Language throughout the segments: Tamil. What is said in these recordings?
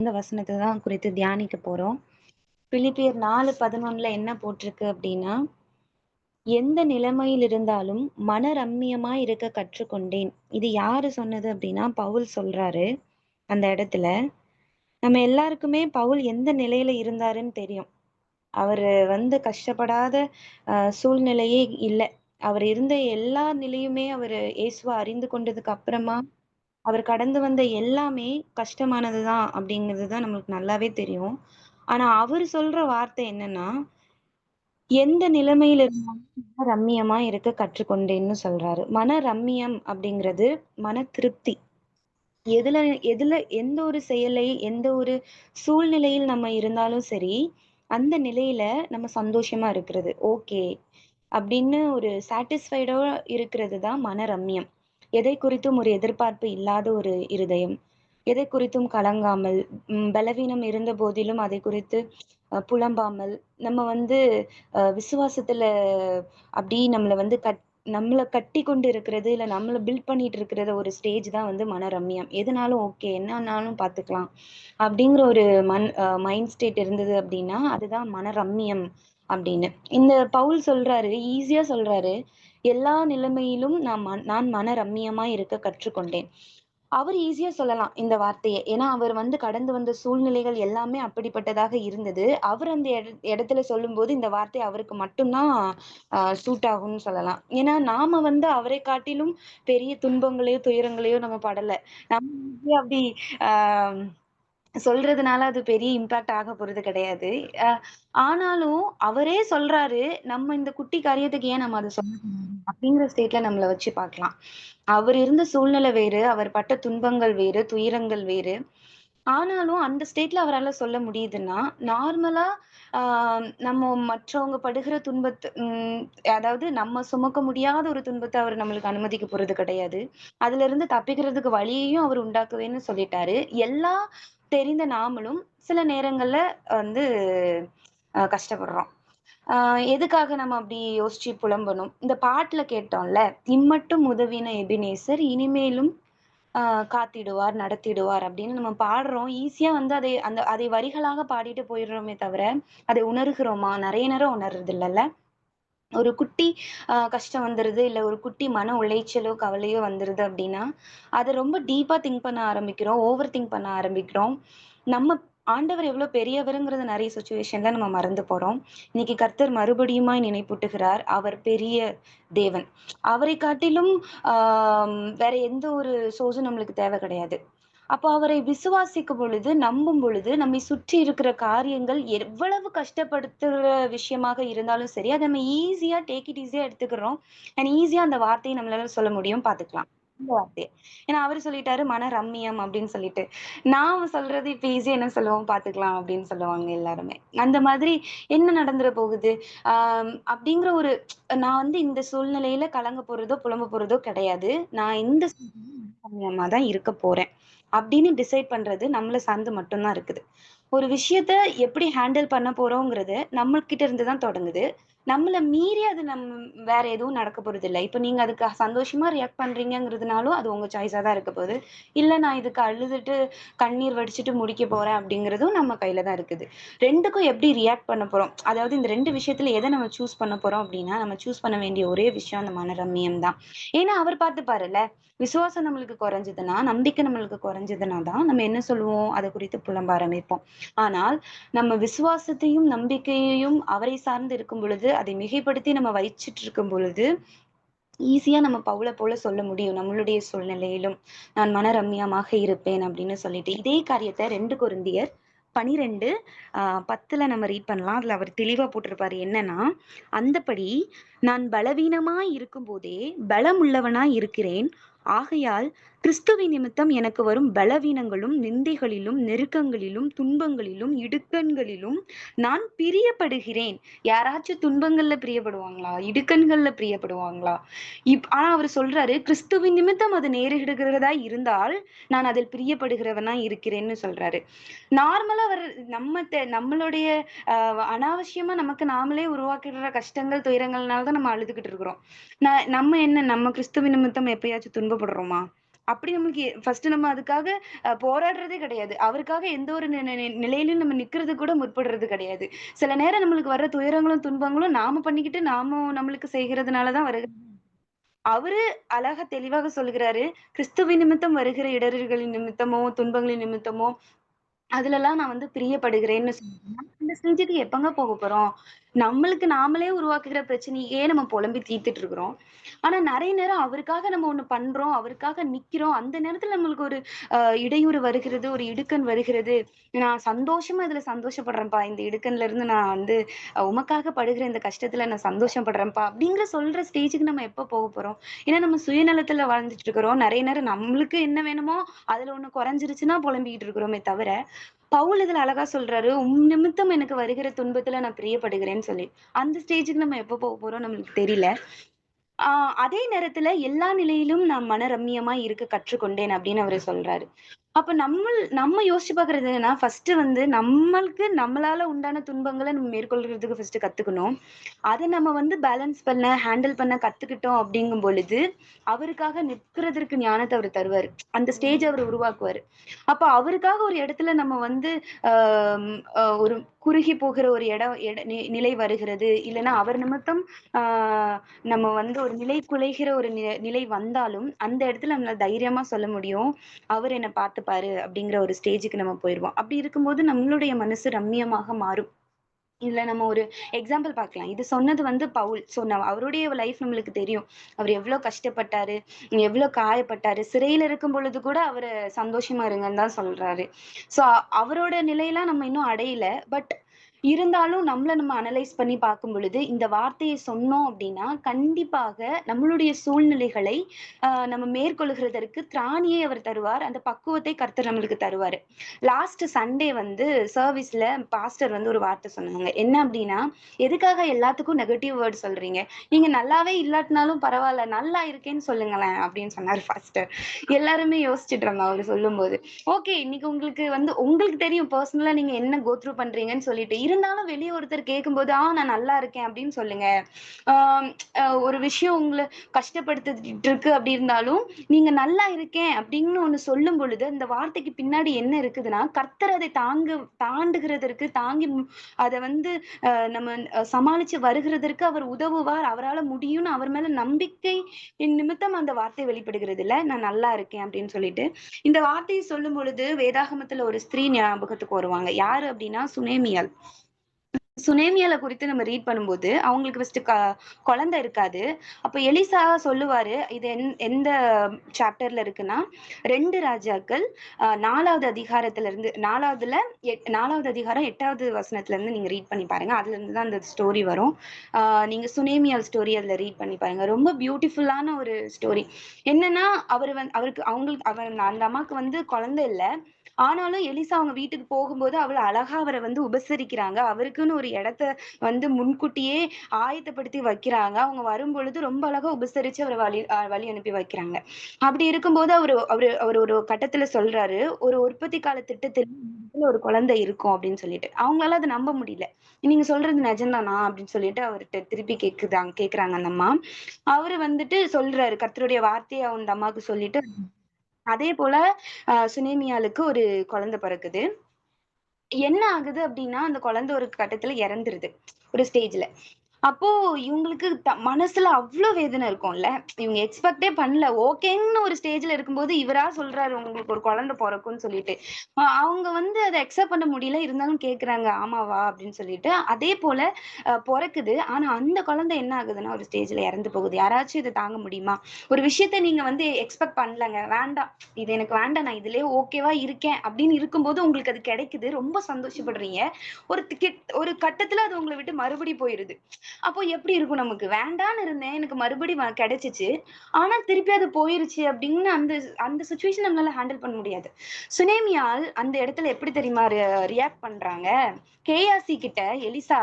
இந்த வசனத்தை தான் குறித்து தியானிக்க போறோம். பிலிப்பியர் 4:11 என்ன போட்டிருக்கு அப்படின்னா, எந்த நிலைமையில் இருந்தாலும் மனரம்மியமாய் இருக்க கற்றுக்கொண்டேன். இது யாரு சொன்னது அப்படின்னா, பவுல் சொல்றாரு அந்த இடத்துல. நம்ம எல்லாருக்குமே பவுல் எந்த நிலையில இருந்தாருன்னு தெரியும். அவரு கஷ்டப்படாத சூழ்நிலையே இல்ல. அவர் இருந்த எல்லா நிலையுமே அவரு இயேசுவ அறிந்து கொண்டதுக்கு அப்புறமா அவர் கடந்து வந்த எல்லாமே கஷ்டமானதுதான் அப்படிங்கிறது தான் நம்மளுக்கு நல்லாவே தெரியும். ஆனா அவரு சொல்ற வார்த்தை என்னன்னா, எந்த நிலைமையில இருந்தாலும் மன ரம்மியமா இருக்க கற்றுக்கொண்டேன்னு சொல்றாரு. மன ரம்மியம் அப்படிங்கிறது மன திருப்தி. எதுல எதுல எந்த ஒரு செயலை, எந்த ஒரு சூழ்நிலையில் நம்ம இருந்தாலும் சரி, அந்த நிலையில நம்ம சந்தோஷமா இருக்கிறது. ஓகே. அப்படின்னு ஒரு சாட்டிஸ்ஃபைடா இருக்கிறது தான் மன ரம்மியம். எதை குறித்தும் ஒரு எதிர்பார்ப்பு இல்லாத ஒரு இருதயம். எதை குறித்தும் கலங்காமல், பலவீனம் இருந்த போதிலும் அதை குறித்து புலம்பாமல், நம்ம விசுவாசத்துல அப்படி நம்மள கட்டிக்கொண்டு இருக்கிறது, இல்ல நம்மள பில்ட் பண்ணிட்டு இருக்கிறது ஒரு ஸ்டேஜ் தான் மனரம்மியம். எதுனாலும் ஓகே, என்னானாலும் பார்த்துக்கலாம். அப்படிங்கிற ஒரு மைண்ட் ஸ்டேட் இருந்தது அப்படின்னா, அதுதான் மனரம்மியம் அப்படின்னு. இந்த பவுல் சொல்றாரு, ஈஸியா சொல்றாரு, எல்லா நிலைமையிலும் நான் மனரம்மியமா இருக்க கற்றுக்கொண்டேன். அவர் ஈஸியா சொல்லலாம் இந்த வார்த்தைய. ஏன்னா, அவர் கடந்து வந்த சூழ்நிலைகள் எல்லாமே அப்படிப்பட்டதாக இருந்தது. அவர் அந்த இடத்துல சொல்லும்போது இந்த வார்த்தை அவருக்கு மட்டும் தான் சூட் ஆகும்னு சொல்லலாம். ஏன்னா, நாம அவரை காட்டிலும் பெரிய துன்பங்களையோ, துயரங்களையோ நம்ம படல. நம்ம ஈஸியா அப்படி ஆ சொல்றதுனால அது பெரிய இம்பாக்ட் ஆக போறது கிடையாது. அ ஆனாலும் அவரே சொல்றாரு, நம்ம இந்த குட்டி காரியத்துக்கு ஏன் நம்ம அத சொல்லக்கூடாது? அப்படிங்கிற ஸ்டேட்ல நம்மள வச்சு பார்க்கலாம். அவர் இருந்த சூழ்நிலை வேறு, அவர் பட்ட துன்பங்கள் வேறு, துயரங்கள் வேறு. ஆனாலும் அந்த ஸ்டேட்ல அவரால சொல்ல முடியுதுன்னா, நார்மலா ஆ நம்ம மற்றவங்க படுகிற அதாவது நம்ம சுமக்க முடியாத ஒரு துன்பத்த அவர் நம்மளுக்கு அனுமதிக்க போறது கிடையாது. அதிலிருந்து தப்பிக்கிறதுக்கு வழியையும் அவர் உண்டாக்குவேன்னு சொல்லிட்டாரு. எல்லா தெரிந்த நாமளும் சில நேரங்கள்ல வந்து கஷ்டப்படுறோம். ஆ எதுக்காக நம்ம அப்படி யோசிச்சு புலம்பணும்? இந்த பாட்டுல கேட்டோம்ல, "இம்மட்டும் உதவின எபினேசர் இனிமேலும் ஆ காத்திடுவார், நடத்திடுவார்" அப்படின்னு நம்ம பாடுறோம். ஈஸியா அதை வரிகளாக பாடிட்டு போயிடுறோமே தவிர, அதை உணர்கிறோமா? நெறைய நேரம் உணர்றது இல்லல்ல. ஒரு குட்டி கஷ்டம் வந்துருது, இல்ல ஒரு குட்டி மன உளைச்சலோ, கவலையோ வந்துருது அப்படின்னா, அத ரொம்ப டீப்பா திங்க் பண்ண ஆரம்பிக்கிறோம். ஓவர் திங்க் பண்ண ஆரம்பிக்கிறோம். நம்ம ஆண்டவர் எவ்வளோ பெரியவருங்கிறத நெறைய சிச்சுவேஷன்ல நம்ம மறந்து போறோம். இன்னைக்கு கர்த்தர் மறுபடியுமாய் நினைப்பூட்டுகிறார். அவர் பெரிய தேவன். அவரை காட்டிலும் ஆ வேற எந்த ஒரு சோர்ஸும் நம்மளுக்கு தேவை கிடையாது. அப்போ அவரை விசுவாசிக்கும் பொழுது, நம்பும் பொழுது, நம்மை சுற்றி இருக்கிற காரியங்கள் எவ்வளவு கஷ்டப்படுத்துற விஷயமாக இருந்தாலும் சரி, அத நம்ம ஈஸியா ஈஸியா எடுத்துக்கிறோம். அண்ட் ஈஸியா அந்த வார்த்தைய நம்மளால சொல்ல முடியும். பார்த்துக்கலாம். இந்த வார்த்தைய. ஏன்னா அவரு சொல்லிட்டாரு, "மன ரம்மியம்" அப்படின்னு சொல்லிட்டு. நாம சொல்றது இப்ப ஈஸியா என்ன சொல்லுவோம்? "பார்த்துக்கலாம்" அப்படின்னு சொல்லுவாங்க எல்லாருமே. அந்த மாதிரி என்ன நடந்துற போகுது? அப்படிங்கிற ஒரு நான் இந்த சூழ்நிலையில கலங்க போறதோ, புலம்ப போறதோ கிடையாது. நான் இந்த சூழ்நிலையில தான் இருக்க போறேன். அப்படின்னு டிசைட் பண்றது நம்மள சார்ந்து மட்டும் தான் இருக்குது. ஒரு விஷயத்த எப்படி ஹேண்டில் பண்ண போறோங்கிறது நம்மகிட்ட இருந்து தான் தொடங்குது. நம்மள மீறி அது வேற எதுவும் நடக்க போறதில்ல. இப்ப நீங்க அதுக்கு சந்தோஷமா ரியாக்ட் பண்றீங்கங்கிறதுனாலும் அது உங்க சாய்ஸா தான் இருக்க போகுது. இல்ல நான் இதுக்கு அழுதுட்டு, கண்ணீர் வடிச்சுட்டு முடிக்க போறேன் அப்படிங்கிறதும் நம்ம கையில தான் இருக்குது. 2க்கும் எப்படி ரியாக்ட் பண்ண போறோம்? அதாவது இந்த 2 விஷயத்துல எத நம்ம சூஸ் பண்ண போறோம் அப்படின்னா, நம்ம சூஸ் பண்ண வேண்டிய ஒரே விஷயம் அந்த மனரம்மியம் தான். ஏன்னா அவர் பார்த்துப்பாருல்ல. விசுவாசம் நம்மளுக்கு குறைஞ்சதுன்னா, நம்பிக்கை நம்மளுக்கு குறைஞ்சதுன்னா தான் நம்ம என்ன சொல்லுவோம்? அத குறித்து புலம்ப ஆரம்பிப்போம். ஆனால் நம்ம விசுவாசத்தையும், நம்பிக்கையையும் அவரை சார்ந்து இருக்கும் பொழுது, அதை மிகைப்படுத்தி நம்ம வச்சிட்டு இருக்கும் பொழுது, ஈஸியா நம்ம பவுல போல சொல்ல முடியும். நம்மளுடைய சூழ்நிலையிலும், "நான் மனரம்மியமாக இருப்பேன்" அப்படின்னு சொல்லிட்டு. இதே காரியத்த 2 கொரிந்தியர் 12 10ல நம்ம ரீட் பண்ணலாம். அதுல அவர் தெளிவா போட்டிருப்பாரு. என்னன்னா, "அந்தப்படி நான் பலவீனமாய் இருக்கும்போதே பலமுள்ளவனாய் இருக்கிறேன். ஆகையால் கிறிஸ்துவின் நிமித்தம் எனக்கு வரும் பலவீனங்களும், நிந்தைகளிலும், நெருக்கங்களிலும், துன்பங்களிலும், இடுக்கண்களிலும் நான் பிரியப்படுகிறேன்." யாராச்சும் துன்பங்கள்ல பிரியப்படுவாங்களா? இடுக்கண்கள்ல பிரியப்படுவாங்களா? ஆனா அவரு சொல்றாரு, "கிறிஸ்துவின் நிமித்தம் அது நேரிடுகிறதா இருந்தால், நான் அதில் பிரியப்படுகிறவனா இருக்கிறேன்னு" சொல்றாரு. நார்மலா நம்மளுடைய அ அனாவசியமா நமக்கு நாமளே உருவாக்கிடுற கஷ்டங்கள், துயரங்கள்னால தான் நம்ம அழுதுகிட்டு இருக்கிறோம். நம்ம கிறிஸ்துவின் நிமித்தம் எப்பயாச்சும் துன்பப்படுறோமா? அப்படி நம்மளுக்கு ஃபர்ஸ்ட் நம்ம அதுக்காக போராடுறதே கிடையாது. அவருக்காக எந்த ஒரு நிலையிலும் நம்ம நிக்கிறது கூட முற்படுறது கிடையாது. சில நேரம் நம்மளுக்கு வர்ற துயரங்களும், துன்பங்களும் நாம பண்ணிக்கிட்டு நாம நம்மளுக்கு செய்கிறதுனால தான் வருது. அவரு அழகா தெளிவாக சொல்லுகிறாரு. கிறிஸ்துவின் நிமித்தம் வருகிற இடறுகளின் நிமித்தமோ, துன்பங்களின் நிமித்தமோ அதுலலாம் நான் வந்து பிரியப்படுகிறேன்னு சொன்னா, அந்த ஸ்டேஜுக்கு எப்பங்க போக போறோம்? நம்மளுக்கு நாமளே உருவாக்குகிற பிரச்சனையே நம்ம புலம்பி தீர்த்துட்டு இருக்கிறோம். ஆனா நெறைய நேரம் அவருக்காக நம்ம ஒண்ணு பண்றோம், அவருக்காக நிக்கிறோம். அந்த நேரத்துல நம்மளுக்கு ஒரு இடையூறு வருகிறது, ஒரு இடுக்கண் வருகிறது. நான் சந்தோஷமா இதுல சந்தோஷப்படுறேன்ப்பா. இந்த இடுக்கண்ல இருந்து நான் வந்து உமக்காக படுகிற இந்த கஷ்டத்துல நான் சந்தோஷப்படுறேன்ப்பா. அப்படிங்கிற சொல்ற ஸ்டேஜுக்கு நம்ம எப்ப போக போறோம்? ஏன்னா நம்ம சுயநலத்துல வாழ்ந்துட்டு இருக்கிறோம். நெறைய நேரம் நம்மளுக்கு என்ன வேணுமோ, அதுல ஒண்ணு குறைஞ்சிருச்சுன்னா புலம்பிக்கிட்டு இருக்கிறோமே தவிர, பவுல் இதுல அழகா சொல்றாரு, நிமித்தம் எனக்கு வருகிற துன்பத்துல நான் பிரியப்படுகிறேன்னு சொல்லி. அந்த ஸ்டேஜ்க்கு நம்ம எப்ப போறோம் நம்மளுக்கு தெரியல. ஆ அதே நேரத்துல எல்லா நிலையிலும் நான் மனரம்மியமா இருக்க கற்றுக்கொண்டேன் அப்படின்னு அவரு சொல்றாரு. அப்ப நம்ம யோசிச்சு பார்க்கிறது என்னன்னா, ஃபர்ஸ்ட் வந்து நம்மளுக்கு நம்மளால உண்டான துன்பங்கள நம்ம மேற்கொள்றதுக்கு ஃபர்ஸ்ட் கத்துக்கணும். அத நம்ம வந்து பேலன்ஸ் பண்ண, ஹேண்டில் பண்ண கத்துக்கிட்டோம் அப்படிங்கும் பொழுது, அவருக்காக நிற்கிறதற்கு ஞானத்த அவரு தருவாரு. அந்த ஸ்டேஜ் அவரு உருவாக்குவாரு. அப்ப அவருக்காக ஒரு இடத்துல நம்ம வந்து அ ஒரு குறுகி போகிற ஒரு இடம் நிலை வருகிறது. இல்லன்னா அவர் நிமித்தம் ஆ நம்ம வந்து ஒரு நிலை குலைகிற ஒரு நிலை வந்தாலும், அந்த இடத்துல நம்மளால தைரியமா சொல்ல முடியும். "அவர் என்ன பார்த்துப்பாரு" அப்படிங்கிற ஒரு ஸ்டேஜுக்கு நம்ம போயிருவோம். அப்படி இருக்கும்போது நம்மளுடைய மனசு ரம்மியமாக மாறும். இதுல நம்ம ஒரு எக்ஸாம்பிள் பார்க்கலாம். இது சொன்னது வந்து பவுல். ஸோ அவருடைய லைஃப் நம்மளுக்கு தெரியும். அவர் எவ்ளோ கஷ்டப்பட்டாரு, எவ்ளோ காயப்பட்டாரு. சிறையில இருக்கும் பொழுது கூட அவரு சந்தோஷமா இருங்கன்னு தான் சொல்றாரு. ஸோ அவரோட நிலையெல்லாம் நம்ம இன்னும் அடையல. பட் இருந்தாலும் நம்மள நம்ம அனலைஸ் பண்ணி பார்க்கும் பொழுது, இந்த வார்த்தைய சொன்னோம் அப்டின்னா, கண்டிப்பாக நம்மளுடைய சூழ்நிலைகளை நம்ம மேற்கொள்கிறதற்கு திராணியை அவர் தருவார். அந்த பக்குவத்தை கர்த்தர் நம்மளுக்கு தருவாரு. லாஸ்ட் சண்டே வந்து சர்வீஸ்ல பாஸ்டர் வந்து ஒரு வார்த்தை சொன்னாங்க. என்ன அப்டின்னா, "எதுக்காக எல்லாத்துக்கும் நெகட்டிவ் வேர்ட் சொல்றீங்க? நீங்க நல்லாவே இல்லாட்டினாலும் பரவால்ல. நல்லா இருக்கேன்னு சொல்லுங்களேன்" அப்டின்னு சொன்னாரு பாஸ்டர். எல்லாருமே யோசிச்சுட்டு இருந்தோம் அவரு சொல்லும்போது. ஓகே. இன்னைக்கு உங்களுக்கு வந்து உங்களுக்கு தெரியும் பெர்சனலா நீங்க என்ன கோ த்ரூ பண்றீங்கன்னு சொல்லிட்டு. இருந்தாலும் வெளிய ஒருத்தர் கேட்கும்போது, நான் நல்லா இருக்கேன் அப்படின்னு சொல்லுங்க. ஆம் ஒரு விஷயம் உங்கள கஷ்டப்படுத்திட்டு இருக்கு அப்படி இருந்தாலும், நீங்க நல்லா இருக்கேன் அப்படின்னு ஒண்ணு சொல்லும் பொழுது, அந்த வார்த்தைக்கு பின்னாடி என்ன இருக்குதுன்னா, கர்த்தர் அதை தாண்டுகிறதற்கு அத வந்து நம்ம சமாளிச்சு வருகிறதற்கு அவர் உதவுவார். அவரால முடியும்னு அவர் மேல நம்பிக்கை நிமித்தம் அந்த வார்த்தை வெளிப்படுகிறதுல்ல. நான் நல்லா இருக்கேன் அப்படின்னு சொல்லிட்டு. இந்த வார்த்தைய சொல்லும்பொழுது, வேதாகமத்துல ஒரு ஸ்திரீ ஞாபகத்துக்கு வருவாங்க. யாரு அப்டின்னா, சுனேமியாள். சுனேமியால குறித்து நம்ம ரீட் பண்ணும்போது, அவங்களுக்கு ஃபர்ஸ்ட்டு குழந்தை இருக்காது. அப்ப எலிசா சொல்லுவாரு, இது எந்த சாப்டர்ல இருக்குன்னா, 2 ராஜாக்கள் 4வது அதிகாரத்திலருந்து 4வது அதிகாரம் 8வது வசனத்திலருந்து நீங்க ரீட் பண்ணி பாருங்க. அதுலருந்து தான் அந்த ஸ்டோரி வரும். ஆ நீங்க சுனேமியாள் ஸ்டோரி அதுல ரீட் பண்ணி பாருங்க. ரொம்ப பியூட்டிஃபுல்லான ஒரு ஸ்டோரி. என்னன்னா, அவரு அவருக்கு அவங்களுக்கு அந்த அம்மாக்கு வந்து குழந்தை இல்ல. ஆனாலும் எலிசா அவங்க வீட்டுக்கு போகும்போது அவ்வளவு அழகா அவர வந்து உபசரிக்கிறாங்க. அவருக்குன்னு ஒரு இடத்த வந்து முன்கூட்டியே ஆயத்தப்படுத்தி வைக்கிறாங்க. அவங்க வரும்பொழுது ரொம்ப அழகா உபசரிச்சு அவர வழி அனுப்பி வைக்கிறாங்க. அப்படி இருக்கும்போது அவரு அவரு அவரு ஒரு கட்டத்துல சொல்றாரு, "ஒரு உற்பத்தி கால திட்டத்தில் ஒரு குழந்தை இருக்கும்" அப்படின்னு சொல்லிட்டு. அவங்களால அத நம்ப முடியல. "நீங்க சொல்றது நிஜம்தானா?" அப்படின்னு சொல்லிட்டு அவர்ட்ட திருப்பி கேட்கிறாங்க அந்த அம்மா. அவரு வந்துட்டு சொல்றாரு, கர்த்தருடைய வார்த்தைய அந்த அம்மாவுக்கு சொல்லிட்டு அதே போல சுனேமியாளுக்கு ஒரு குழந்தை பிறக்குது. என்ன ஆகுது அப்டின்னா, அந்த குழந்தை ஒரு கட்டத்துல இறந்துருது. ஒரு ஸ்டேஜ்ல. அப்போ இவங்களுக்கு மனசுல அவ்ளோ வேதனை இருக்கும்ல. இவங்க எக்ஸ்பெக்ட்டே பண்ணல. ஓகேன்னு ஒரு ஸ்டேஜ்ல இருக்கும்போது, இவரா சொல்றாரு, உங்களுக்கு ஒரு குழந்தை பொறக்கும்ன்னு சொல்லிட்டு. அவங்க வந்து அத அக்செப்ட் பண்ண முடியல. இருந்தாலும் கேட்குறாங்க, "ஆமாவா?" அப்படின்னு சொல்லிட்டு. அதே போல பொறக்குது. ஆனா அந்த குழந்தை என்ன ஆகுதுன்னா, ஒரு ஸ்டேஜ்ல இறந்து போகுது. யாராச்சும் இத தாங்க முடியுமா? ஒரு விஷயத்த நீங்க வந்து எக்ஸ்பெக்ட் பண்ணலங்க. வேண்டாம். இது எனக்கு வேண்டாம். நான் இதுலயே ஓகேவா இருக்கேன் அப்படின்னு இருக்கும்போது, உங்களுக்கு அது கிடைக்குது. ரொம்ப சந்தோஷப்படுறீங்க. ஒரு கட்டத்துல அது உங்கள விட்டு மறுபடி போயிருது. அப்போ எப்படி இருக்கும் நமக்கு? வேண்டான்னு இருந்தேன். எனக்கு மறுபடி கிடைச்சுச்சு. ஆனா திருப்பி அது போயிருச்சு அப்படின்னு அந்த அந்த சிச்சுவேஷன் நம்மளால ஹேண்டில் பண்ண முடியாது. சுனேமியால் அந்த இடத்துல எப்படி தெரியுமா ரியாக்ட் பண்றாங்க? கேயாசி கிட்ட எலிசா,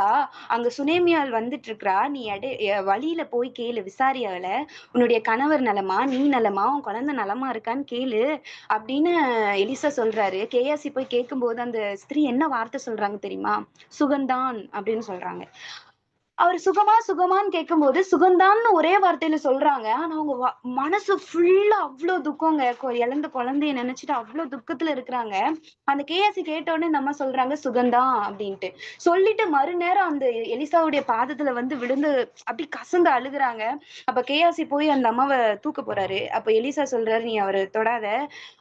"அங்க சுனேமியாள் வந்துட்டு இருக்கிறா. நீ வழியில போய் கேளு. விசாரி அவள. உன்னுடைய கணவர் நலமா? நீ நலமா? உன் குழந்தை நலமா இருக்கான்னு கேளு." அப்படின்னு எலிசா சொல்றாரு. கேயாசி போய் கேட்கும்போது அந்த ஸ்திரீ என்ன வார்த்தை சொல்றாங்க தெரியுமா? "சுகந்தான்" அப்படின்னு சொல்றாங்க. அவரு சுகமா சுகமான்னு கேட்கும்போது சுகந்தான்னு ஒரே வார்த்தையில சொல்றாங்க. ஆனா அவங்க மனசு ஃபுல்லா அவ்ளோ துக்கங்க. இழந்த குழந்தைய நினைச்சுட்டு அவ்ளோ துக்கத்துல இருக்கிறாங்க. அந்த கேஎஸ்சி கேட்ட உடனே இந்த அம்மா சொல்றாங்க சுகந்தான் அப்படின்ட்டு. சொல்லிட்டு மறுநேரம் அந்த எலிசாவுடைய பாதத்துல வந்து விழுந்து அப்படி கசந்து அழுகுறாங்க. அப்ப கேஆர்சி போய் அந்த அம்மாவ தூக்க போறாரு. அப்ப எலிசா சொல்றாரு, நீ அவரை தொடாத,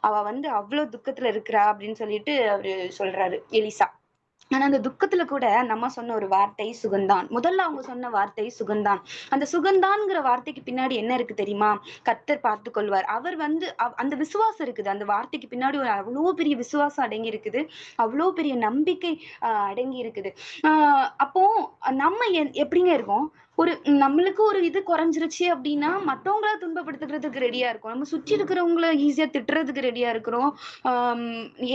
அவ வந்து அவ்வளவு துக்கத்துல இருக்கிறா அப்படின்னு சொல்லிட்டு அவரு சொல்றாரு எலிசா. ஆனா அந்த துக்கத்துல கூட அந்த அம்மா சொன்ன ஒரு வார்த்தை சுகந்தான். முதல்ல அவங்க சொன்ன வார்த்தை சுகந்தான். அந்த சுகந்தான்ங்கிற வார்த்தைக்கு பின்னாடி என்ன இருக்கு தெரியுமா? கர்த்தர் பார்த்துக் கொள்வார். அவர் வந்து அந்த விசுவாசம் இருக்குது. அந்த வார்த்தைக்கு பின்னாடி ஒரு அவ்வளோ பெரிய விசுவாசம் அடங்கி இருக்குது. அவ்வளோ பெரிய நம்பிக்கை அடங்கி இருக்குது. அப்போ நம்ம எப்படிங்க இருக்கோம்? ஒரு நம்மளுக்கு ஒரு இது குறைஞ்சிருச்சு அப்படின்னா மத்தவங்கள துன்பப்படுத்துறதுக்கு ரெடியா இருக்கும். நம்ம சுற்றி இருக்கிறவங்கள ஈஸியா திட்டுறதுக்கு ரெடியா இருக்கிறோம்.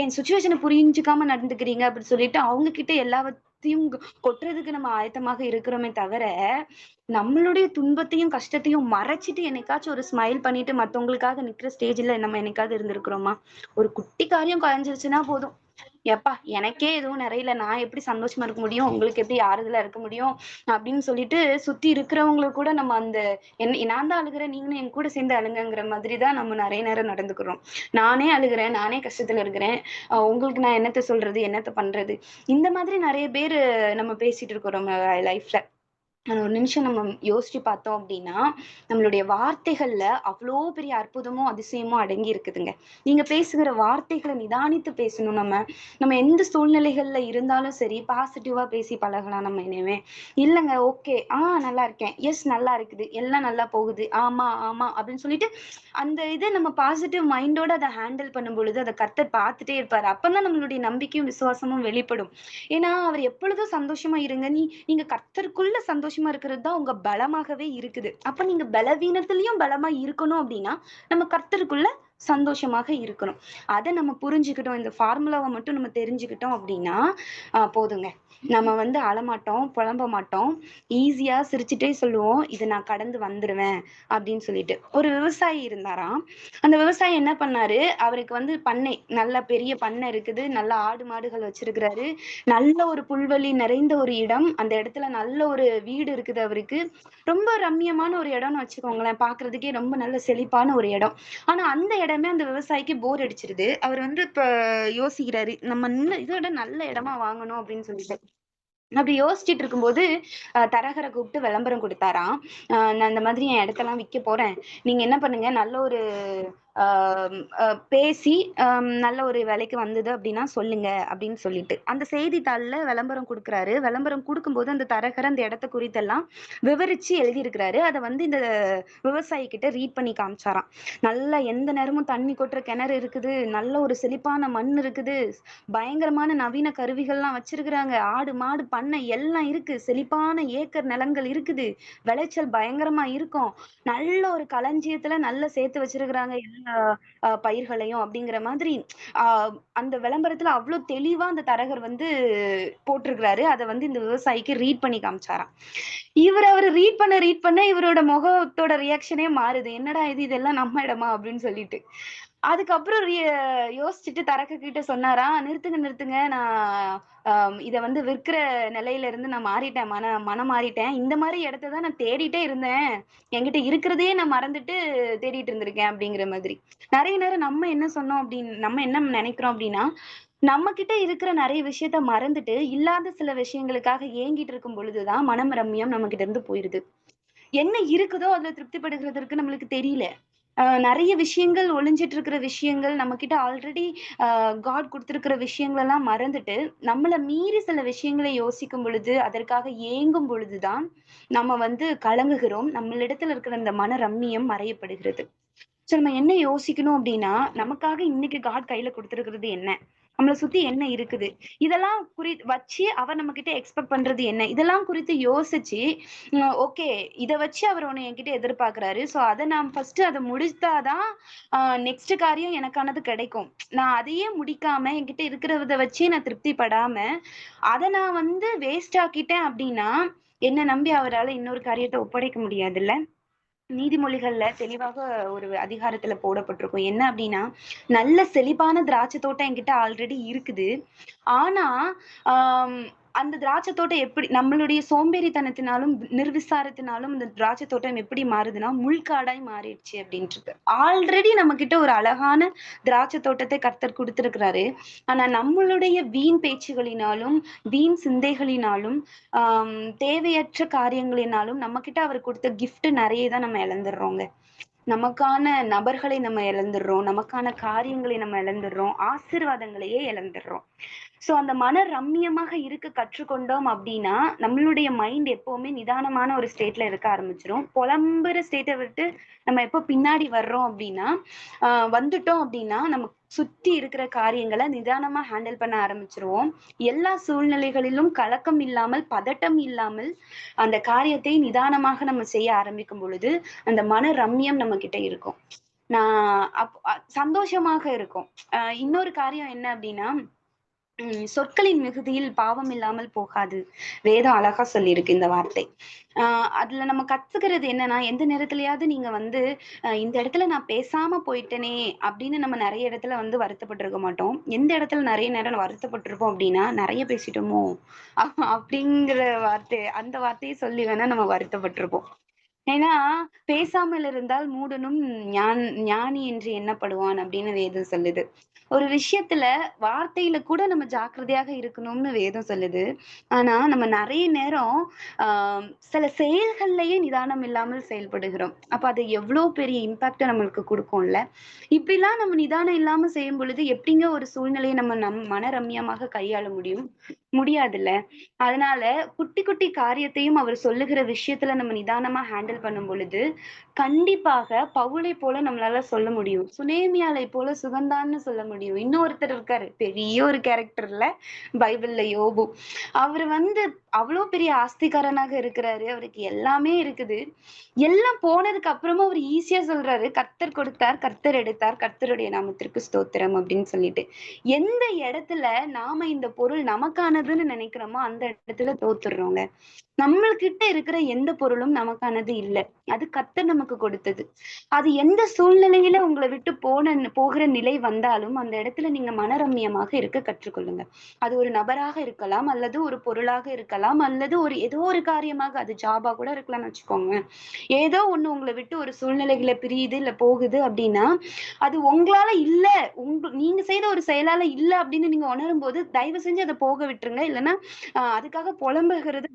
என் சுச்சுவேஷனை புரிஞ்சுக்காம நடந்துக்கிறீங்க அப்படின்னு சொல்லிட்டு அவங்க கிட்ட எல்லாத்தையும் கொட்டுறதுக்கு நம்ம ஆயத்தமாக இருக்கிறோமே தவிர, நம்மளுடைய துன்பத்தையும் கஷ்டத்தையும் மறைச்சிட்டு என்னைக்காச்சும் ஒரு ஸ்மைல் பண்ணிட்டு மத்தவங்களுக்காக நிக்கிற ஸ்டேஜ்ல நம்ம என்னைக்காவது இருந்திருக்கிறோமா? ஒரு குட்டி காரியம் குறைஞ்சிருச்சுன்னா போதும், எப்பா எனக்கே எதுவும் நிறையல, நான் எப்படி சந்தோஷமா இருக்க முடியும், உங்களுக்கு எப்படி ஆறுதலா இருக்க முடியும் அப்படின்னு சொல்லிட்டு சுத்தி இருக்கிறவங்கள கூட நம்ம அந்த நான் தான் அழுகுறேன், நீங்களும் என் கூட சேர்ந்து அழுங்கங்கிற மாதிரிதான் நம்ம நிறைய நேரம் நடந்துக்கிறோம். நானே அழுகுறேன், நானே கஷ்டத்துல இருக்கிறேன், உங்களுக்கு நான் என்னத்த சொல்றது, என்னத்த பண்றது, இந்த மாதிரி நிறைய பேரு நம்ம பேசிட்டு இருக்கிறோம் லைஃப்ல. ஒரு நிமிஷம் நம்ம யோசிச்சு பார்த்தோம் அப்படின்னா, நம்மளுடைய வார்த்தைகள்ல அவ்வளோ பெரிய அற்புதமும் அதிசயமும் அடங்கி இருக்குதுங்க. நீங்க பேசுகிற வார்த்தைகளை நிதானித்து பேசணும். நம்ம எந்த சூழ்நிலைகள்ல இருந்தாலும் சரி பாசிட்டிவா பேசி பழகலாம் நம்ம இனிமே. இல்லைங்க ஓகே, நல்லா இருக்கேன், எஸ் நல்லா இருக்குது, எல்லாம் நல்லா போகுது, ஆமா ஆமா அப்படின்னு சொல்லிட்டு அந்த இதை நம்ம பாசிட்டிவ் மைண்டோட அதை ஹேண்டில் பண்ணும் பொழுது அதை கர்த்தர் பார்த்துட்டே இருப்பாரு. அப்பதான் நம்மளுடைய நம்பிக்கையும் விசுவாசமும் வெளிப்படும். ஏன்னா அவர் எப்பொழுதும் சந்தோஷமா இருங்க, நீங்க கர்த்தருக்குள்ள சந்தோஷமா இருக்கிறது தான் உங்க பலமாகவே இருக்குது. அப்ப நீங்க பலவீனத்திலயும் பலமா இருக்கணும் அப்படின்னா நம்ம கர்த்தருக்குள்ள சந்தோஷமாக இருக்கணும். அதை நம்ம புரிஞ்சுக்கிட்டோம், இந்த ஃபார்முலாவை மட்டும் நம்ம தெரிஞ்சுக்கிட்டோம் அப்படின்னா போதுங்க. நம்ம வந்து அழமாட்டோம், புலம்ப மாட்டோம், ஈஸியா சிரிச்சுட்டே சொல்லுவோம், இதை நான் கடந்து வந்துருவேன் அப்படின்னு சொல்லிட்டு. ஒரு விவசாயி இருந்தாராம். அந்த விவசாயி என்ன பண்ணாரு, அவருக்கு வந்து பண்ணை, நல்ல பெரிய பண்ணை இருக்குது, நல்ல ஆடு மாடுகள் வச்சிருக்கிறாரு, நல்ல ஒரு புல்வெளி நிறைந்த ஒரு இடம், அந்த இடத்துல நல்ல ஒரு வீடு இருக்குது அவருக்கு. ரொம்ப ரம்மியமான ஒரு இடம்னு வச்சுக்கோங்களேன், பாக்குறதுக்கே ரொம்ப நல்ல செழிப்பான ஒரு இடம். ஆனா அந்த இடமே அந்த விவசாயிக்கு போர் அடிச்சிருது. அவர் வந்து இப்ப யோசிக்கிறாரு, நம்ம இன்னும் இதோட நல்ல இடமா வாங்கணும் அப்படின்னு சொல்லிட்டு. அப்படி யோசிச்சுட்டு இருக்கும்போது தரகரை கூப்பிட்டு விளம்பரம் கொடுத்தாராம். நான் இந்த மாதிரி என் இடத்தெல்லாம் விற்க போறேன், நீங்க என்ன பண்ணுங்க, நல்ல ஒரு பேசி நல்ல ஒரு விலைக்கு வந்தது அப்படின்னா சொல்லுங்க அப்படின்னு சொல்லிட்டு அந்த செய்தித்தாள்ல விளம்பரம் கொடுக்குறாரு. விளம்பரம் கொடுக்கும்போது அந்த தரகர் அந்த இடத்த குறித்தெல்லாம் விவரிச்சு எழுதியிருக்கிறாரு. அதை வந்து இந்த விவசாயி கிட்ட ரீட் பண்ணி காமிச்சாராம். நல்லா எந்த நேரமும் தண்ணி கொட்டுற கிணறு இருக்குது, நல்ல ஒரு செழிப்பான மண் இருக்குது, பயங்கரமான நவீன கருவிகள்லாம் வச்சிருக்கிறாங்க, ஆடு மாடு பண்ணை எல்லாம் இருக்கு, செழிப்பான ஏக்கர் நிலங்கள் இருக்குது, விளைச்சல் பயங்கரமா இருக்கும், நல்ல ஒரு களஞ்சியத்துல நல்ல சேர்த்து வச்சிருக்கிறாங்க எல்லா பயிர்களையும் அப்படிங்கிற மாதிரி அந்த விளம்பரத்துல அவ்வளவு தெளிவா அந்த தரகர் வந்து போட்டிருக்கிறாரு. அதை வந்து இந்த விவசாயிக்கு ரீட் பண்ணி காமிச்சாராம். அவரு ரீட் பண்ண இவரோட முகத்தோட ரியாக்ஷனே மாறுது. என்னடா இது, இதெல்லாம் நம்ம இடமா அப்படின்னு சொல்லிட்டு. அதுக்கப்புறம் யோசிச்சுட்டு தரக்கு கிட்ட சொன்னாராம், நிறுத்துங்க நிறுத்துங்க, நான் இத வந்து விற்கிற நிலையில இருந்து நான் மாறிட்டேன், மனம் மாறிட்டேன், இந்த மாதிரி இடத்த நான் தேடிட்டே இருந்தேன், என்கிட்ட இருக்கிறதையே நான் மறந்துட்டு தேடிட்டு இருந்திருக்கேன் அப்படிங்கிற மாதிரி. நிறைய நேரம் நம்ம என்ன சொன்னோம் அப்படின்னு நம்ம என்ன நினைக்கிறோம் அப்படின்னா, நம்ம கிட்ட இருக்கிற நிறைய விஷயத்த மறந்துட்டு இல்லாத சில விஷயங்களுக்காக ஏங்கிட்டு இருக்கும் பொழுதுதான் மனம் ரம்மியம் நம்ம கிட்ட இருந்து போயிருது. என்ன இருக்குதோ அதுல திருப்திப்படுகிறதற்கு நம்மளுக்கு தெரியல. நெறைய விஷயங்கள் ஒளிஞ்சிட்டு இருக்கிற விஷயங்கள் நம்ம கிட்ட ஆல்ரெடி காட் குடுத்திருக்கிற விஷயங்கள் எல்லாம் மறந்துட்டு, நம்மள மீறி சில விஷயங்களை யோசிக்கும் பொழுது, அதற்காக ஏங்கும் பொழுதுதான் நம்ம வந்து கலங்குகிறோம். நம்மளிடத்துல இருக்கிற அந்த மன ரம்மியம் மறையப்படுகிறது. சோ நம்ம என்ன யோசிக்கணும் அப்படின்னா, நமக்காக இன்னைக்கு காட் கையில குடுத்திருக்கிறது என்ன? நம்மள சுத்தி என்ன இருக்குது? இதெல்லாம் வச்சு அவர் நம்மகிட்ட எக்ஸ்பெக்ட் பண்றது என்ன? இதெல்லாம் குறித்து யோசிச்சு, ஓகே, இத வச்சு அவர் ஒண்ணு என்கிட்ட எதிர்பார்க்கிறாரு. சோ அத நான் ஃபர்ஸ்ட் அத முடிச்சாதான் நெக்ஸ்ட் காரியம் எனக்கானது கிடைக்கும். நான் அதையே முடிக்காம என்கிட்ட இருக்கிறத வச்சே நான் திருப்தி படாம, அத நான் வந்து வேஸ்ட் ஆக்கிட்டேன் அப்படின்னா, என்ன நம்பி அவரால இன்னொரு காரியத்த ஒப்படைக்க முடியாதுல்ல? நீதிமொழிகள்ல தெளிவாக ஒரு அதிகாரத்துல போடப்பட்டிருக்கும். என்ன அப்படின்னா, நல்ல செழிப்பான திராட்சை தோட்டம் என்கிட்ட ஆல்ரெடி இருக்குது. ஆனா, ஆம் அந்த திராட்சை தோட்டம் எப்படி நம்மளுடைய சோம்பேறித்தனத்தினாலும் நிர்விசாரத்தினாலும் இந்த திராட்சை தோட்டம் எப்படி மாறுதுன்னா முள்காடாய் மாறிடுச்சு அப்படின்ட்டு ஆல்ரெடி நம்ம கிட்ட ஒரு அழகான திராட்சை தோட்டத்தை கர்த்தர் கொடுத்திருக்கிறாரு. ஆனா நம்மளுடைய வீண் பேச்சுகளினாலும் வீண் சிந்தைகளினாலும் தேவையற்ற காரியங்களினாலும் நம்ம கிட்ட அவர் கொடுத்த கிஃப்ட் நிறைய தான் நம்ம இழந்துடுறோங்க. நமக்கான நபர்களை நம்ம இழந்துடுறோம், நமக்கான காரியங்களை நம்ம இழந்துடுறோம், ஆசீர்வாதங்களையே இழந்துடுறோம். சோ அந்த மன ரம்மியமாக இருக்க கற்றுக்கொண்டோம் அப்படின்னா நம்மளுடைய மைண்ட் எப்பவுமே நிதானமான ஒரு ஸ்டேட்ல இருக்க ஆரம்பிச்சிரும். புலம்புற ஸ்டேட்டை விட்டு நம்ம எப்போ பின்னாடி வர்றோம் அப்படின்னா வந்துட்டோம் அப்படின்னா நம்ம சுத்தி இருக்கிற காரியங்களை நிதானமா ஹேண்டில் பண்ண ஆரம்பிச்சிருவோம். எல்லா சூழ்நிலைகளிலும் கலக்கம் இல்லாமல் பதட்டம் இல்லாமல் அந்த காரியத்தை நிதானமாக நம்ம செய்ய ஆரம்பிக்கும் பொழுது அந்த மன ரம்மியம் நம்ம கிட்ட இருக்கும். நான் சந்தோஷமாக இருக்கும். இன்னொரு காரியம் என்ன அப்படின்னா சொற்களின் மிகுதியில் பாவம் இல்லாமல் போகாது. வேதம் அழகா சொல்லியிருக்கு இந்த வார்த்தை. அதுல நம்ம கத்துக்கிறது என்னன்னா எந்த நேரத்திலயாவது நீங்க வந்து இந்த இடத்துல நான் பேசாம போயிட்டேனே அப்படின்னு நம்ம நிறைய இடத்துல வந்து வருத்தப்பட்டிருக்க மாட்டோம். எந்த இடத்துல நிறைய நேரம் வருத்தப்பட்டிருப்போம் அப்படின்னா நிறைய பேசிட்டோமோ அப்படிங்கிற வார்த்தை, அந்த வார்த்தையை சொல்லி வேணா நம்ம வருத்தப்பட்டிருப்போம். ஏன்னா பேசாமல் இருந்தால் மூடனும் ஞானி என்று எண்ணப்படுவான் அப்படின்னு வேதம் சொல்லுது. ஒரு விஷயத்துல வார்த்தையில கூட நம்ம ஜாக்கிரதையாக இருக்கணும்னு வேதம் சொல்லுது. ஆனா நம்ம நிறைய நேரம் சில செயல்கள்லயே நிதானம் இல்லாமல் செயல்படுகிறோம். அப்ப அது எவ்வளவு பெரிய இம்பாக்ட நம்மளுக்கு கொடுக்கும்ல. இப்படிலாம் நம்ம நிதானம் இல்லாம செய்யும் பொழுது எப்படிங்க ஒரு சூழ்நிலையை நம்ம மன ரம்மியமாக கையாள முடியும்? முடியாதுல்ல. அதனால குட்டி குட்டி காரியத்தையும் அவர் சொல்லுகிற விஷயத்துல நம்ம நிதானமா ஹேண்டில் பண்ணும் பொழுது கண்டிப்பாக பவுலை போல நம்மளால சொல்ல முடியும். சுனேமியாலை போல சுகந்தான்னு சொல்ல முடியும். இன்னொருத்தர் இருக்காரு பெரிய ஒரு கேரக்டர்ல பைபிள்ல யோபு. அவரு வந்து அவ்வளவு பெரிய ஆஸ்திகாரனாக இருக்கிறாரு. அவருக்கு எல்லாமே இருக்குது. எல்லாம் போனதுக்கு அப்புறமா அவர் ஈஸியா சொல்றாரு கர்த்தர் கொடுத்தார், கர்த்தர் எடுத்தார், கர்த்தருடைய நாமத்திற்கு ஸ்தோத்திரம் அப்படின்னு சொல்லிட்டு. எந்த இடத்துல நாம இந்த பொருள் நமக்கானதுன்னு நினைக்கிறோமோ அந்த இடத்துல தோத்துடுறோங்க. நம்மள்கிட்ட இருக்கிற எந்த பொருளும் நமக்கானது இல்ல. அது கர்த்தர் நமக்கு கொடுத்தது. அது எந்த சூழ்நிலையில உங்களை விட்டு போகிற நிலை வந்தாலும் அந்த இடத்துல நீங்க மனரம்மியமாக இருக்க கற்றுக்கொள்ளுங்க. அது ஒரு நபராக இருக்கலாம், அல்லது ஒரு பொருளாக இருக்கலாம், அல்லது ஏதோ ஒரு காரியமாக அது ஜாபா கூட இருக்கலாம்னு வச்சுக்கோங்க. ஏதோ ஒண்ணு உங்களை விட்டு ஒரு சூழ்நிலைகளை பிரியுது இல்ல போகுது அப்படின்னா அது உங்களால இல்ல, நீங்க செய்த ஒரு செயலால இல்ல அப்படின்னு நீங்க உணரும் போது தயவு செஞ்சு அதை போக விட்டுருங்க. இல்லைன்னா அதுக்காக புலம்புகிறது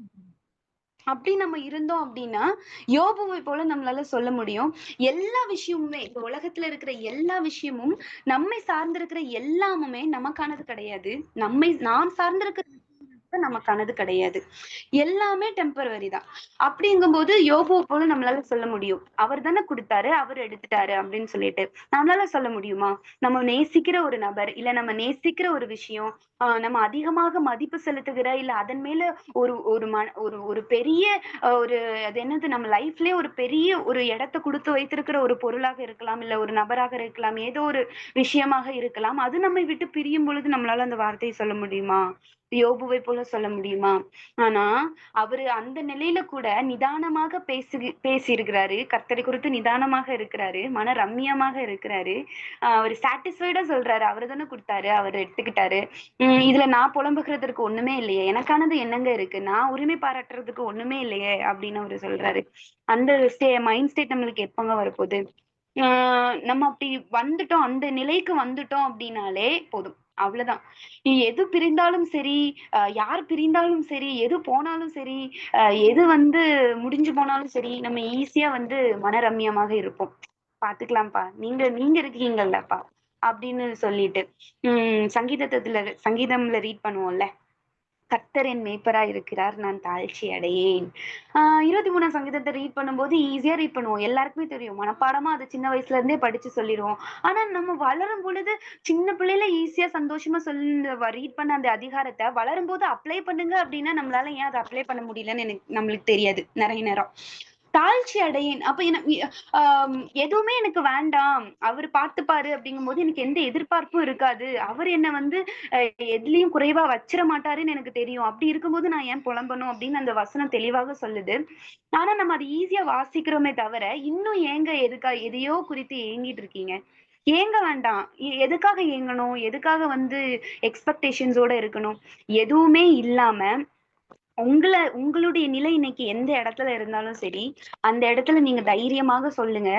அப்படி நம்ம இருந்தோம் அப்படின்னா யோபுவை போல நம்மளால சொல்ல முடியும். எல்லா விஷயமுமே இந்த உலகத்துல இருக்கிற எல்லா விஷயமும் நம்மை சார்ந்திருக்கிற எல்லாமுமே நமக்கானது கிடையாது. நாம் சார்ந்திருக்கிற நமக்கானது கிடையாது. எல்லாமே டெம்பரவரி தான். அப்படிங்கும்போது யோபுவை போல நம்மளால சொல்ல முடியும். அவர் தானே கொடுத்தாரு, அவர் எடுத்துட்டாரு அப்படின்னு சொல்லிட்டு நம்மளால சொல்ல முடியுமா? நம்ம நேசிக்கிற ஒரு நபர் இல்ல நம்ம நேசிக்கிற ஒரு விஷயம் நம்ம அதிகமாக மதிப்பு செலுத்துகிற இல்ல அதன் மேல ஒரு ஒரு ஒரு பெரிய ஒரு அது என்னது நம்ம லைஃப்லயே ஒரு பெரிய ஒரு இடத்தை கொடுத்து வைத்திருக்கிற ஒரு பொருளாக இருக்கலாம், இல்ல ஒரு நபராக இருக்கலாம், ஏதோ ஒரு விஷயமாக இருக்கலாம். அது நம்மை விட்டு பிரியும் பொழுது நம்மளால அந்த வார்த்தையை சொல்ல முடியுமா? யோபுவை போல சொல்ல முடியுமா? ஆனா அவரு அந்த நிலையில கூட நிதானமாக பேசியிருக்கிறாரு. கர்த்தரை குறித்து நிதானமாக இருக்கிறாரு. மன ரம்மியமாக இருக்கிறாரு. அவரு சாட்டிஸ்ஃபைடா சொல்றாரு. அவரு தானே குடுத்தாரு, அவரு எடுத்துக்கிட்டாரு. இதுல நான் புலம்புகிறதற்கு ஒண்ணுமே இல்லையே, எனக்கானது என்னங்க இருக்கு, நான் உரிமை பாராட்டுறதுக்கு ஒண்ணுமே இல்லையே அப்படின்னு அவரு சொல்றாரு. அந்த மைண்ட் ஸ்டேட் நம்மளுக்கு எப்பங்க வரப்போகுது? நம்ம அப்படி வந்துட்டோம், அந்த நிலைக்கு வந்துட்டோம் அப்படின்னாலே போதும். அவ்வளவுதான். எது பிரிந்தாலும் சரி, யார் பிரிந்தாலும் சரி, எது போனாலும் சரி, எது வந்து முடிஞ்சு போனாலும் சரி, நம்ம ஈஸியா வந்து மனரம்மியமாக இருப்போம். பாத்துக்கலாம்ப்பா, நீங்க நீங்க இருக்கீங்கல்லப்பா அப்படின்னு சொல்லிட்டு சங்கீதம்ல ரீட் பண்ணுவோம்ல, கர்த்தர் என் மேய்ப்பராய் இருக்கிறார், நான் தாழ்ச்சி அடையேன். 23ஆம் சங்கீதத்தை ரீட் பண்ணும்போது ஈஸியா ரீட் பண்ணுவோம். எல்லாருக்குமே தெரியும். மனப்பாடமா அதை சின்ன வயசுல இருந்தே படிச்சு சொல்லிருவோம். ஆனா நம்ம வளரும் பொழுது சின்ன பிள்ளையில ஈஸியா சந்தோஷமா ரீட் பண்ண அந்த அதிகாரத்தை வளரும்போது அப்ளை பண்ணுங்க அப்படின்னா நம்மளால ஏன் அதை அப்ளை பண்ண முடியலன்னு நம்மளுக்கு தெரியாது நிறைய நேரம். தாழ்ச்சி அடையேன். அப்ப எதுவுமே எனக்கு வேண்டாம், அவரு பார்த்துப்பாரு அப்படிங்கும்போது எனக்கு எந்த எதிர்பார்ப்பும் இருக்காது. அவர் என்ன வந்து எதுலயும் குறைவா வச்சிட மாட்டாருன்னு எனக்கு தெரியும். அப்படி இருக்கும்போது நான் ஏன் புலம்பணும் அப்படின்னு அந்த வசனம் தெளிவாக சொல்லுது. ஆனா நம்ம அதை ஈஸியா வாசிக்கிறோமே தவிர இன்னும் ஏங்க எதையோ குறித்து ஏங்கிட்டு இருக்கீங்க? ஏங்க வேண்டாம். எதுக்காக ஏங்கணும்? எதுக்காக வந்து எக்ஸ்பெக்டேஷன்ஸோட இருக்கணும்? எதுவுமே இல்லாம உங்களுடைய நிலை இன்னைக்கு எந்த இடத்துல இருந்தாலும் சரி, அந்த இடத்துல நீங்க தைரியமாக சொல்லுங்க.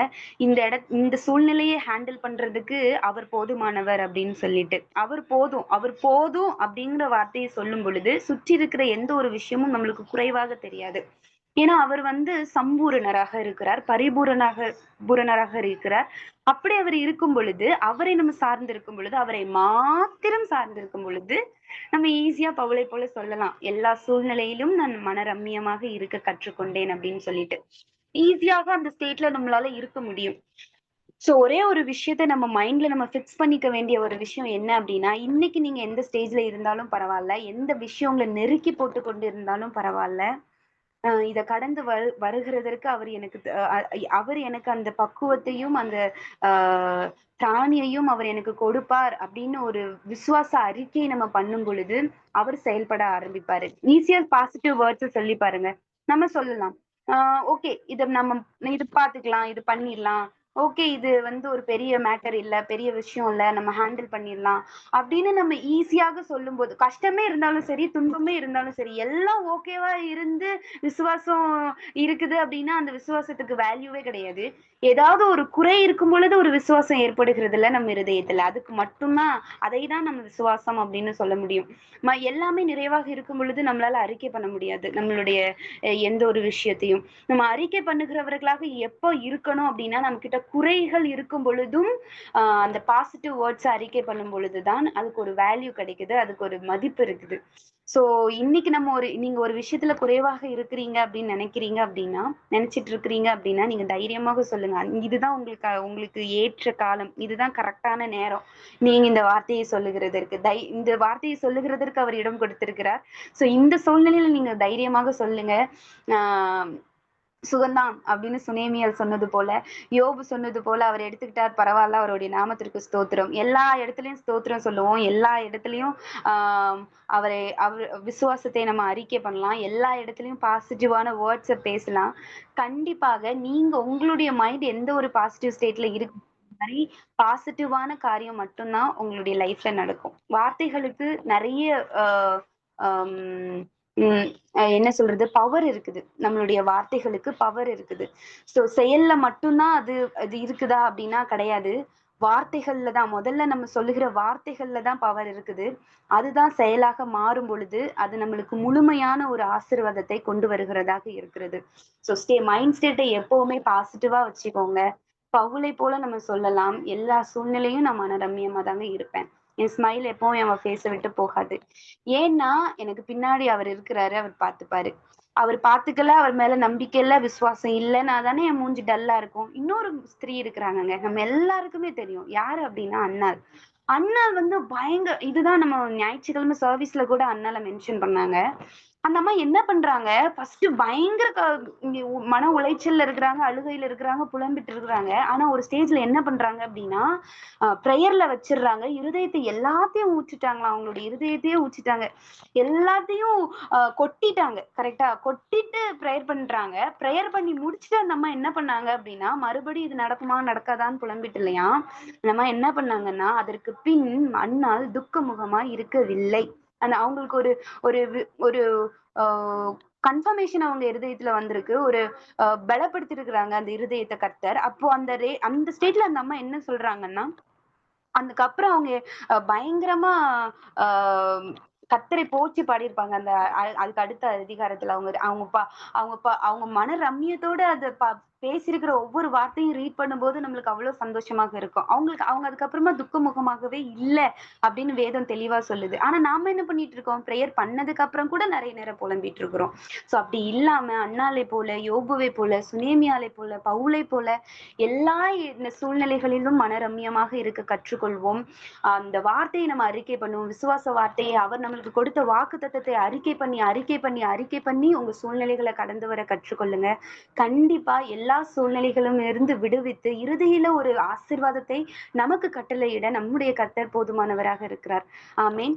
இந்த சூழ்நிலைய ஹேண்டில் பண்றதுக்கு அவர் போதுமானவர் அப்படின்னு சொல்லிட்டு. அவர் போதும் அப்படிங்கிற வார்த்தைய சொல்லும் பொழுது, சுற்றி இருக்கிற எந்த ஒரு விஷயமும் நம்மளுக்கு குறைவாக தெரியாது. ஏன்னா, அவர் வந்து சம்பூரணராக இருக்கிறார். பூரணராக இருக்கிறார். அப்படி அவர் இருக்கும் பொழுது, அவரை நம்ம சார்ந்திருக்கும் பொழுது, அவரை மாத்திரம் சார்ந்திருக்கும் பொழுது, நம்ம ஈஸியா பவுலை போல சொல்லலாம். எல்லா சூழ்நிலையிலும் நான் மனரம்மியமாக இருக்க கற்றுக்கொண்டேன் அப்படின்னு சொல்லிட்டு. ஈஸியாக அந்த ஸ்டேட்ல நம்மளால இருக்க முடியும். சோ ஒரே ஒரு விஷயத்த நம்ம மைண்ட்ல நம்ம ஃபிக்ஸ் பண்ணிக்க வேண்டிய ஒரு விஷயம் என்ன அப்படின்னா, இன்னைக்கு நீங்க எந்த ஸ்டேஜ்ல இருந்தாலும் பரவால்ல. எந்த விஷயம் உங்கள நெருக்கி போட்டுக் கொண்டு இருந்தாலும் பரவால்ல. இத கடந்து வருகிறதற்கு அவர் எனக்கு அந்த பக்குவத்தையும், அந்த அ திராணியையும் அவர் எனக்கு கொடுப்பார் அப்படின்னு ஒரு விசுவாச அறிக்கை நம்ம பண்ணும் பொழுது, அவர் செயல்பட ஆரம்பிப்பாரு. ஈஸியா பாசிட்டிவ் வேர்ட்ஸ சொல்லி பாருங்க. நம்ம சொல்லலாம். ஆ ஓகே. இது பாத்துக்கலாம். இது பண்ணிடலாம். ஓகே. இது வந்து ஒரு பெரிய மேட்டர் இல்ல. பெரிய விஷயம் இல்ல. நம்ம ஹேண்டில் பண்ணிடலாம். அப்படின்னு நம்ம ஈஸியாக சொல்லும்போது, கஷ்டமே இருந்தாலும் சரி, துன்பமே இருந்தாலும் சரி, எல்லாம் ஓகேவா இருந்து விசுவாசம் இருக்குது அப்படின்னா, அந்த விசுவாசத்துக்கு வேல்யூவே கிடையாது. ஏதாவது ஒரு குறை இருக்கும் பொழுது ஒரு விசுவாசம் ஏற்படுகிறதுல்ல நம்ம இருதயத்துல. அதுக்கு மட்டும் தான் அதை தான் நம்ம விசுவாசம் அப்படின்னு சொல்ல முடியும். எல்லாமே நிறைவாக இருக்கும் பொழுது நம்மளால அறிக்கை பண்ண முடியாது. நம்மளுடைய எந்த ஒரு விஷயத்தையும். நம்ம அறிக்கை பண்ணுகிறவர்களாக எப்ப இருக்கணும் அப்படின்னா, நம்மகிட்ட குறைகள் இருக்கும் பொழுதும், அந்த பாசிட்டிவ் வேர்ட்ஸ அறிக்கை பண்ணும் பொழுது தான் அதுக்கு ஒரு வேல்யூ கிடைக்குது. அதுக்கு ஒரு மதிப்பு இருக்குது. சோ இன்னைக்கு நீங்க ஒரு விஷயத்துல குறைவாக இருக்கிறீங்க அப்படின்னு நினைச்சிட்டு இருக்கிறீங்க அப்படின்னா, நீங்க தைரியமாக சொல்லுங்க. இதுதான் உங்களுக்கு ஏற்ற காலம். இதுதான் கரெக்ட்டான நேரம். நீங்க இந்த வார்த்தையை சொல்லுகிறதற்கு. இந்த வார்த்தையை சொல்லுகிறதற்கு அவர் இடம் கொடுத்திருக்கிறார். சோ இந்த சூழ்நிலையில நீங்க தைரியமாக சொல்லுங்க. ஆ சுகந்தான் அப்படின்னு சுனேமியல் சொன்னது போல, யோபு சொன்னது போல அவர் எடுத்துக்கிட்டார் பரவால்ல. அவருடைய நாமத்திற்கு ஸ்தோத்திரம். எல்லா இடத்துலயும் ஸ்தோத்திரம் சொல்லுவோம். எல்லா இடத்துலயும் ஆஹ் அவர் விசுவாசத்தை நம்ம அறிக்கை பண்ணலாம். எல்லா இடத்துலயும் பாசிட்டிவான வேர்ட்ஸ பேசலாம். கண்டிப்பாக நீங்க உங்களுடைய மைண்ட் எந்த ஒரு பாசிட்டிவ் ஸ்டேட்ல இருக்கு மாதிரி பாசிட்டிவான காரியம் மட்டும்தான் உங்களுடைய லைஃப்ல நடக்கும். வார்த்தைகளுக்கு நிறைய ஆஹ் ஆஹ் உம் என்ன சொல்றது பவர் இருக்குது. நம்மளுடைய வார்த்தைகளுக்கு பவர் இருக்குது. சோ செயல்ல மட்டும்தான் அது அது இருக்குதா அப்படின்னா கிடையாது. வார்த்தைகள்ல தான் முதல்ல நம்ம சொல்லுகிற வார்த்தைகள்ல தான் பவர் இருக்குது. அதுதான் செயலாக மாறும் பொழுது அது நம்மளுக்கு முழுமையான ஒரு ஆசீர்வாதத்தை கொண்டு வருகிறதாக இருக்கிறது. சோ மைண்ட் ஸ்டேட்டை எப்பவுமே பாசிட்டிவா வச்சுக்கோங்க. பவுலை போல நம்ம சொல்லலாம். எல்லா சூழ்நிலையும் நான் மனரம்மியமா தாங்க இருப்பேன். என் ஸ்மைல் எப்பவும் என் ஃபேஸ விட்டு போகாது. ஏன்னா, எனக்கு பின்னாடி அவர் இருக்கிறாரு. அவர் பார்த்துப்பாரு. அவர் பார்த்துக்கல, அவர் மேல நம்பிக்கை இல்ல, விசுவாசம் இல்லன்னா தானே என் மூஞ்சி டல்லா இருக்கும். இன்னொரு ஸ்திரீ இருக்கிறாங்கங்க. நம்ம எல்லாருக்குமே தெரியும். யாரு அப்டின்னா அன்னாள். அன்னாள் வந்து இதுதான் நம்ம ஞாயிற்றுக்கிழமை சர்வீஸ்ல கூட அன்னாள மென்ஷன் பண்ணாங்க. அந்த அம்மா என்ன பண்றாங்க, ஃபர்ஸ்ட் பயங்கர மன உளைச்சல்ல இருக்கிறாங்க, அழுகையில இருக்கிறாங்க, புலம்பிட்டு இருக்கிறாங்க. ஆனா ஒரு ஸ்டேஜ்ல என்ன பண்றாங்க அப்டின்னா, பிரேயர்ல வச்சிடுறாங்க. இருதயத்தை எல்லாத்தையும் ஊற்றிட்டாங்களாம். அவங்களுடைய இருதயத்தையே ஊற்றிட்டாங்க. எல்லாத்தையும் கொட்டிட்டாங்க. கரெக்ட்டா? கொட்டிட்டு பிரேயர் பண்றாங்க. பிரேயர் பண்ணி முடிச்சுட்டு அந்த அம்மா என்ன பண்ணாங்க அப்டின்னா, மறுபடியும் இது நடக்குமா, நடக்காதான்னு புலம்பிட்டு இல்லையாம். அந்த அம்மா என்ன பண்ணாங்கன்னா, அதற்கு பின் அன்னாள் துக்கமுகமா இருக்கவில்லை. அவங்களுக்கு ஒரு ஒரு ஒரு ஆ கன்ஃபர்மேஷன் அவங்க இருதயத்துல வந்திருக்கு. ஒரு பலப்படுத்தியிருக்கிறாங்க அந்த இருதயத்த கர்த்தர். அப்போ அந்த ஸ்டேட்ல அந்த அம்மா என்ன சொல்றாங்கன்னா, அதுக்கப்புறம் அவங்க பயங்கரமா ஆ கர்த்தரை போற்றி பாடியிருப்பாங்க. அதுக்கு அடுத்த அதிகாரத்துல அவங்க மன ரம்மியத்தோட பேசியிருக்கிற ஒவ்வொரு வார்த்தையும் ரீட் பண்ணும்போது நம்மளுக்கு அவ்வளவு சந்தோஷமாக இருக்கும். அவங்க அதுக்கப்புறமா துக்கமுகமாகவே இல்ல அப்படின்னு வேதம் தெளிவா சொல்லுது. ஆனா நாம என்ன பண்ணிட்டு இருக்கோம்? பிரேயர் பண்ணதுக்கு அப்புறம் கூட நிறைய நேரம் புலம்பிட்டு இருக்கிறோம். சோ அப்படி இல்லாம அன்னாளை போல, யோபுவை போல, சுனேமியாளை போல, பவுலை போல எல்லா இந்த சூழ்நிலைகளிலும் மனரம்மியமாக இருக்க கற்றுக்கொள்வோம். அந்த வார்த்தையை நம்ம அறிக்கை பண்ணுவோம். விசுவாச வார்த்தையை அவர் நம்மளுக்கு கொடுத்த வாக்குத்தத்தத்தை அறிக்கை பண்ணி உங்க சூழ்நிலைகளை கடந்து வர கற்றுக்கொள்ளுங்க. கண்டிப்பா எல்லா சூழ்நிலைகளும் இருந்து விடுவித்து இறுதியில ஒரு ஆசீர்வாதத்தை நமக்கு கட்டளையிட நம்முடைய கர்த்தர் போதுமானவராக இருக்கிறார். ஆமென்.